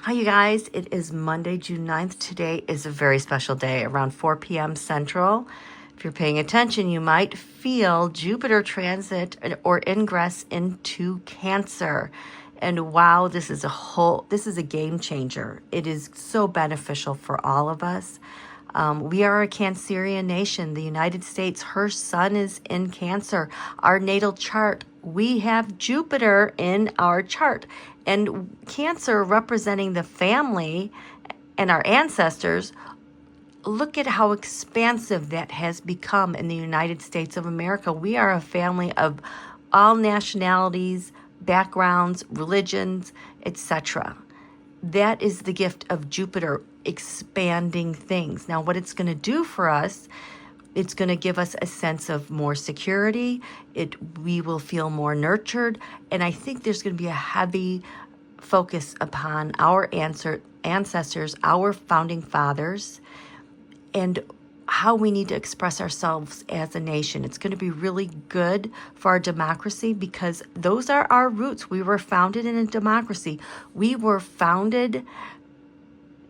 Hi, you guys. It is Monday, June 9th. Today is a very special day around 4 p.m. Central. If you're paying attention, you might feel Jupiter transit or ingress into Cancer. And wow, this is a game changer. It is so beneficial for all of us. We are a Cancerian nation. The United States, her sun is in Cancer. Our natal chart, we have Jupiter in our chart. And Cancer representing the family and our ancestors, look at how expansive that has become in the United States of America. We are a family of all nationalities, backgrounds, religions, etc. That is the gift of Jupiter, expanding things. Now, what it's going to do for us, it's going to give us a sense of more security. We will feel more nurtured. And I think there's going to be a heavy focus upon our ancestors, our founding fathers, and how we need to express ourselves as a nation. It's going to be really good for our democracy because those are our roots. We were founded in a democracy. We were founded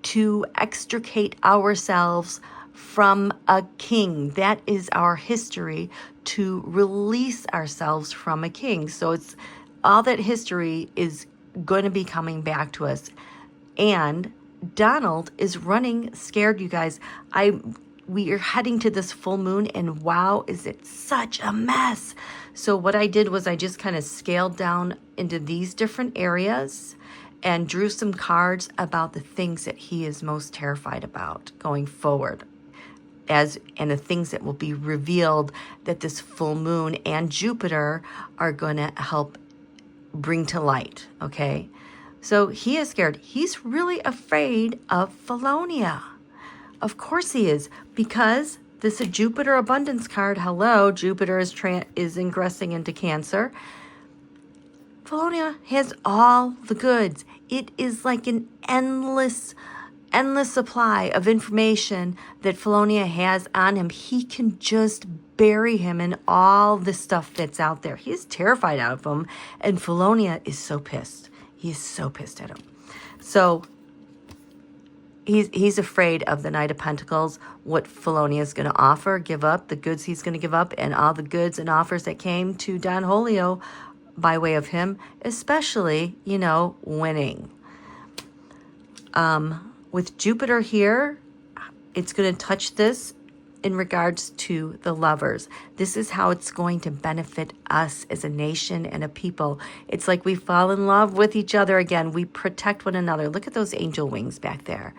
to extricate ourselves from a king. That is our history, to release ourselves from a king. So it's all that history is going to be coming back to us. And Donald is running scared, you guys. We are heading to this full moon, and wow, is it such a mess. So what I did was I just kind of scaled down into these different areas and drew some cards about the things that he is most terrified about going forward, and the things that will be revealed that this full moon and Jupiter are going to help bring to light, okay? So he is scared. He's really afraid of Felonia. Of course he is, because this is a Jupiter abundance card. Hello, Jupiter is ingressing into Cancer. Felonia has all the goods. It is like an endless supply of information that Felonia has on him. He can just bury him in all the stuff that's out there. He's terrified of him, and Felonia is so pissed. He is so pissed at him. So he's afraid of the Knight of Pentacles, what Felonia is going to offer, give up, the goods he's going to give up, and all the goods and offers that came to Don Julio by way of him, especially, winning. With Jupiter here, it's going to touch this in regards to the lovers. This is how it's going to benefit us as a nation and a people. It's like we fall in love with each other again. We protect one another. Look at those angel wings back there.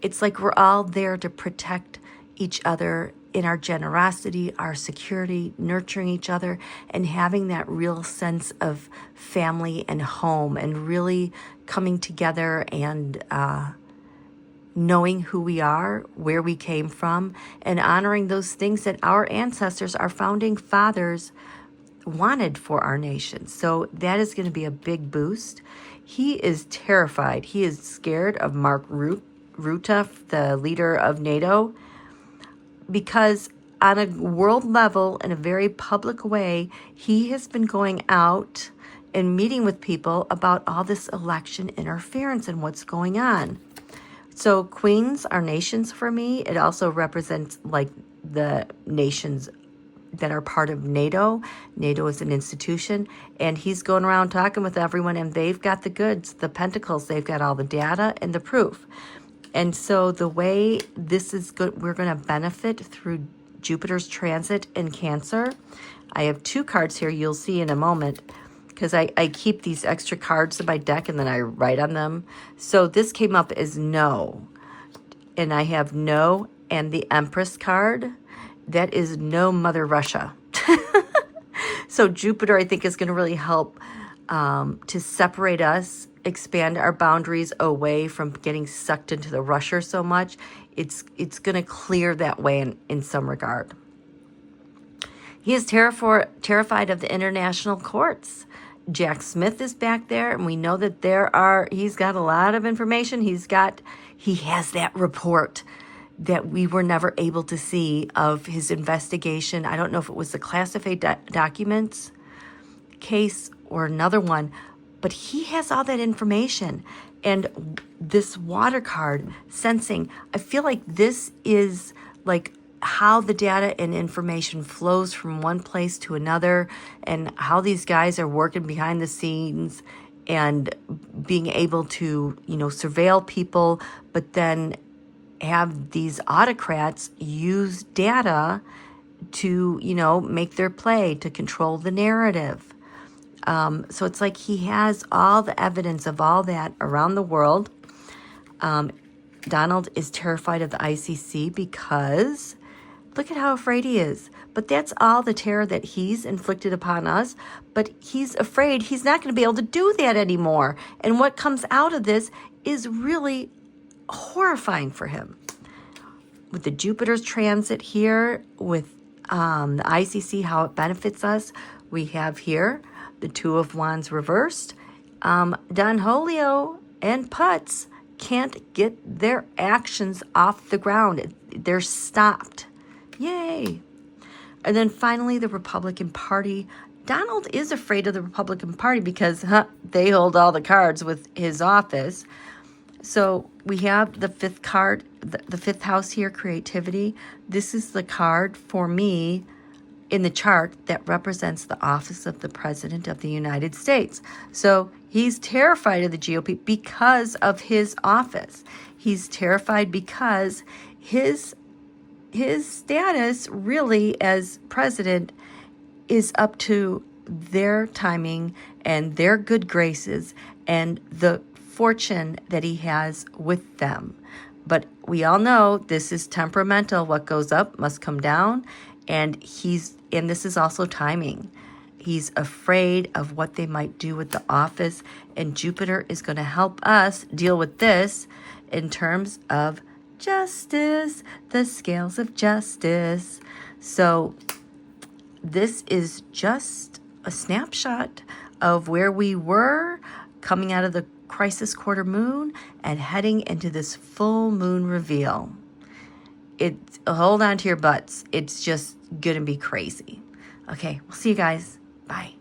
It's like we're all there to protect each other in our generosity, our security, nurturing each other, and having that real sense of family and home, and really coming together and knowing who we are, where we came from, and honoring those things that our ancestors, our founding fathers, wanted for our nation. So that is going to be a big boost. He is terrified. He is scared of Mark Rutte, the leader of NATO, because on a world level, in a very public way, he has been going out and meeting with people about all this election interference and what's going on. So queens are nations for me. It also represents like the nations that are part of NATO. NATO is an institution, and he's going around talking with everyone, and they've got the goods, the pentacles. They've got all the data and the proof. And so the way this is good, we're going to benefit through Jupiter's transit in Cancer. I have two cards here you'll see in a moment, because I keep these extra cards in my deck and then I write on them. So this came up as no. And I have no and the Empress card. That is no Mother Russia. So Jupiter, I think, is going to really help to separate us, expand our boundaries away from getting sucked into the Russia so much. It's going to clear that way in some regard. He is terrified of the international courts. Jack Smith is back there, and we know that he's got a lot of information. He has that report that we were never able to see of his investigation. I don't know if it was the classified documents case or another one, But he has all that information. And this water card sensing, I feel like this is like how the data and information flows from one place to another, and how these guys are working behind the scenes and being able to, surveil people, but then have these autocrats use data to, make their play, to control the narrative. So it's like he has all the evidence of all that around the world. Donald is terrified of the ICC because look at how afraid he is. But that's all the terror that he's inflicted upon us. But he's afraid he's not going to be able to do that anymore. And what comes out of this is really horrifying for him. With the Jupiter's transit here, with the ICC, how it benefits us, we have here the Two of Wands reversed. Don Julio and Putz can't get their actions off the ground. They're stopped. Yay. And then finally, the Republican Party. Donald is afraid of the Republican Party because they hold all the cards with his office. So we have the fifth card, the fifth house here, creativity. This is the card for me in the chart that represents the office of the President of the United States. So he's terrified of the GOP because of his office. He's terrified because his status really as president is up to their timing and their good graces and the fortune that he has with them. But we all know this is temperamental. What goes up must come down. And this is also timing. He's afraid of what they might do with the office. And Jupiter is going to help us deal with this in terms of justice, the scales of justice. So this is just a snapshot of where we were coming out of the crisis quarter moon and heading into this full moon reveal. Hold on to your butts. It's just going to be crazy. Okay, we'll see you guys. Bye.